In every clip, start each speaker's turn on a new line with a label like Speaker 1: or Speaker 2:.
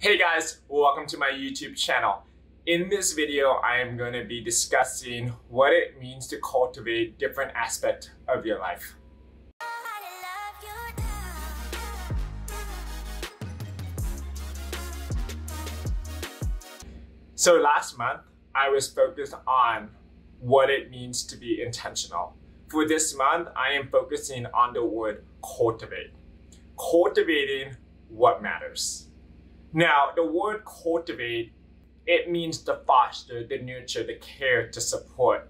Speaker 1: Hey guys, welcome to my YouTube channel. In this video, I am going to be discussing what it means to cultivate different aspects of your life. So last month, I was focused on what it means to be intentional. For this month, I am focusing on the word cultivate. Cultivating what matters. Now, the word cultivate, it means to foster, to nurture, to care, to support.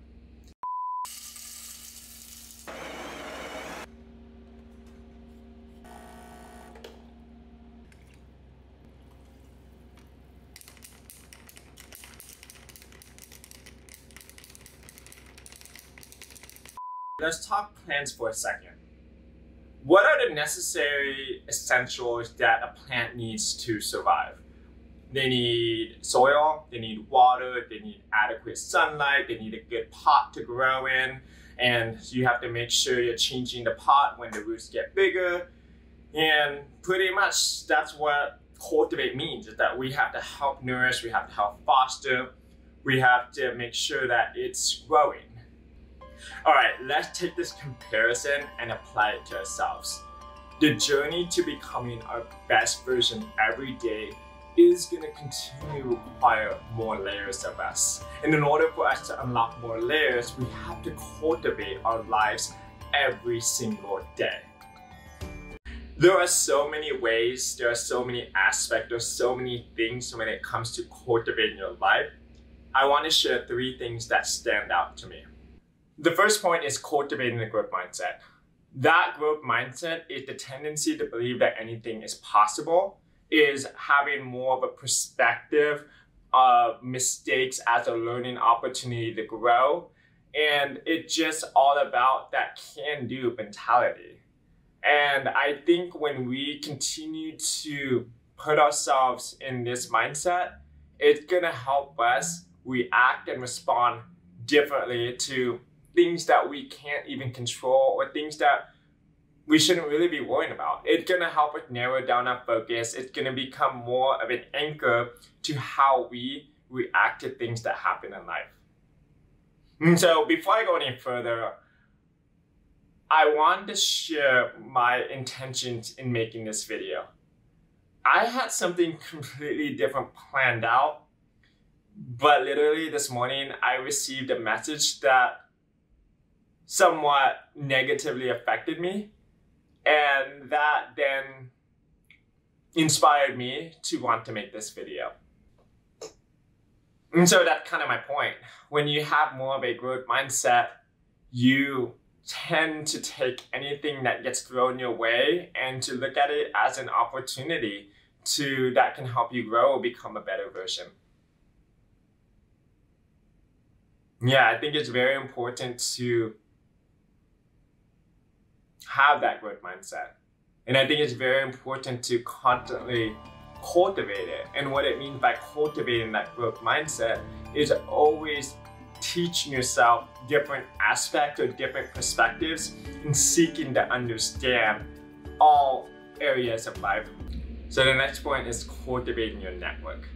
Speaker 1: Let's talk plants for a second. What are the necessary essentials that a plant needs to survive? They need soil, they need water, they need adequate sunlight, they need a good pot to grow in, and you have to make sure you're changing the pot when the roots get bigger. And pretty much that's what cultivate means, is that we have to help nourish, we have to help foster, we have to make sure that it's growing. All right, let's take this comparison and apply it to ourselves. The journey to becoming our best version every day is going to continue to require more layers of us. And in order for us to unlock more layers, we have to cultivate our lives every single day. There are so many ways, there are so many aspects, there are so many things when it comes to cultivating your life. I want to share 3 things that stand out to me. The first point is cultivating the growth mindset. That growth mindset is the tendency to believe that anything is possible, is having more of a perspective of mistakes as a learning opportunity to grow. And it's just all about that can-do mentality. And I think when we continue to put ourselves in this mindset, it's gonna help us react and respond differently to things that we can't even control or things that we shouldn't really be worrying about. It's gonna help us narrow down our focus. It's gonna become more of an anchor to how we react to things that happen in life. And so before I go any further, I want to share my intentions in making this video. I had something completely different planned out, but literally this morning I received a message that somewhat negatively affected me, and that then inspired me to want to make this video. And so that's kind of my point. When you have more of a growth mindset, you tend to take anything that gets thrown your way and to look at it as an opportunity that can help you grow or become a better version. Yeah, I think it's very important to have that growth mindset. And I think it's very important to constantly cultivate it. And what it means by cultivating that growth mindset is always teaching yourself different aspects or different perspectives and seeking to understand all areas of life. So the next point is cultivating your network,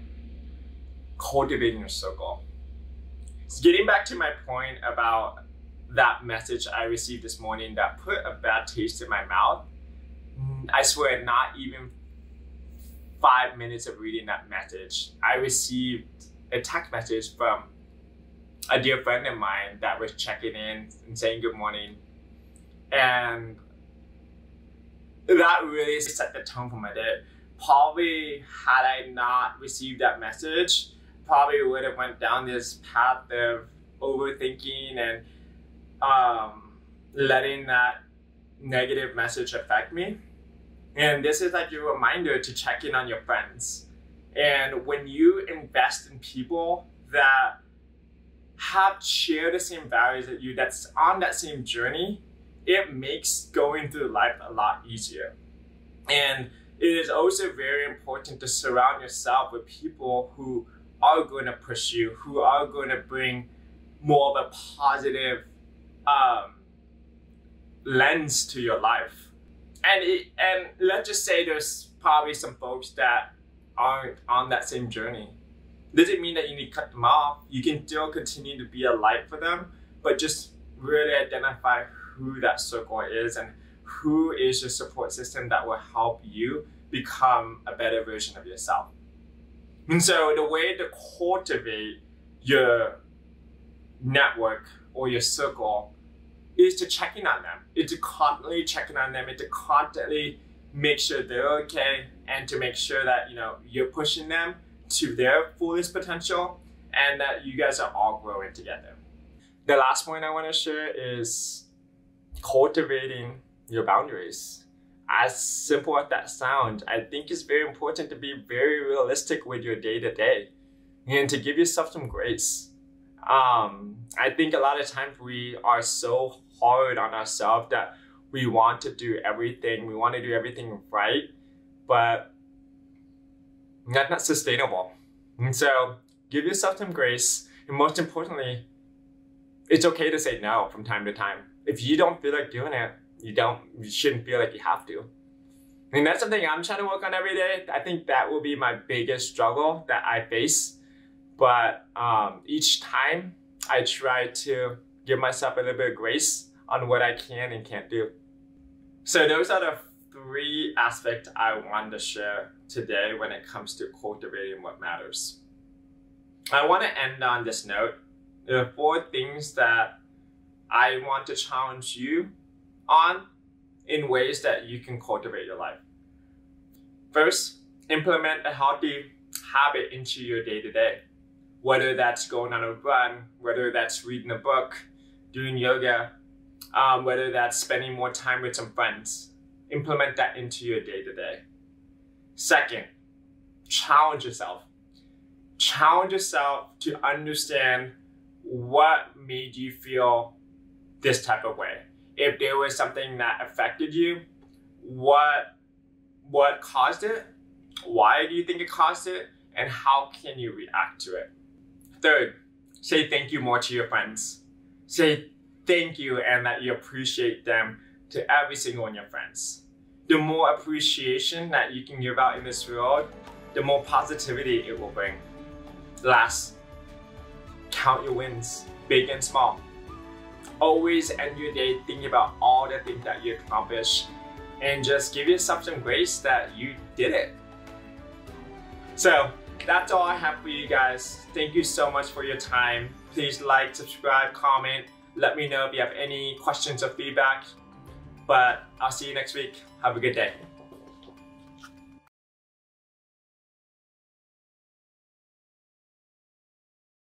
Speaker 1: cultivating your circle. So getting back to my point about that message I received this morning that put a bad taste in my mouth, I swear not even 5 minutes of reading that message, I received a text message from a dear friend of mine that was checking in and saying good morning. And that really set the tone for my day. Probably had I not received that message, probably would have went down this path of overthinking and letting that negative message affect me. And this is like your reminder to check in on your friends. And when you invest in people that share the same values as you, that's on that same journey, it makes going through life a lot easier. And it is also very important to surround yourself with people who are going to push you, who are going to bring more of a positive lens to your life. And let's just say there's probably some folks that aren't on that same journey. Doesn't mean that you need to cut them off. You can still continue to be a light for them, but just really identify who that circle is and who is your support system that will help you become a better version of yourself. And so the way to cultivate your network or your circle is to check in on them. It's to constantly check in on them. It's to constantly make sure they're okay, and to make sure that you're pushing them to their fullest potential and that you guys are all growing together. The last point I want to share is cultivating your boundaries. As simple as that sounds, I think it's very important to be very realistic with your day-to-day and to give yourself some grace. I think a lot of times we are so hard on ourselves that we want to do everything. We want to do everything right, but that's not sustainable. And so give yourself some grace. And most importantly, it's okay to say no from time to time. If you don't feel like doing it, you shouldn't feel like you have to. And that's something I'm trying to work on every day. I think that will be my biggest struggle that I face. But each time I try to give myself a little bit of grace on what I can and can't do. So those are the 3 aspects I wanted to share today when it comes to cultivating what matters. I want to end on this note. There are 4 things that I want to challenge you on in ways that you can cultivate your life. First, implement a healthy habit into your day-to-day. Whether that's going on a run, whether that's reading a book, doing yoga, whether that's spending more time with some friends. Implement that into your day-to-day. Second, challenge yourself. Challenge yourself to understand what made you feel this type of way. If there was something that affected you, what caused it? Why do you think it caused it? And how can you react to it? Third, say thank you more to your friends. Say thank you and that you appreciate them to every single one of your friends. The more appreciation that you can give out in this world, the more positivity it will bring. Last, count your wins, big and small. Always end your day thinking about all the things that you accomplished and just give yourself some grace that you did it. So that's all I have for you guys. Thank you so much for your time. Please like, subscribe, comment. Let me know if you have any questions or feedback. But I'll see you next week. Have a good day.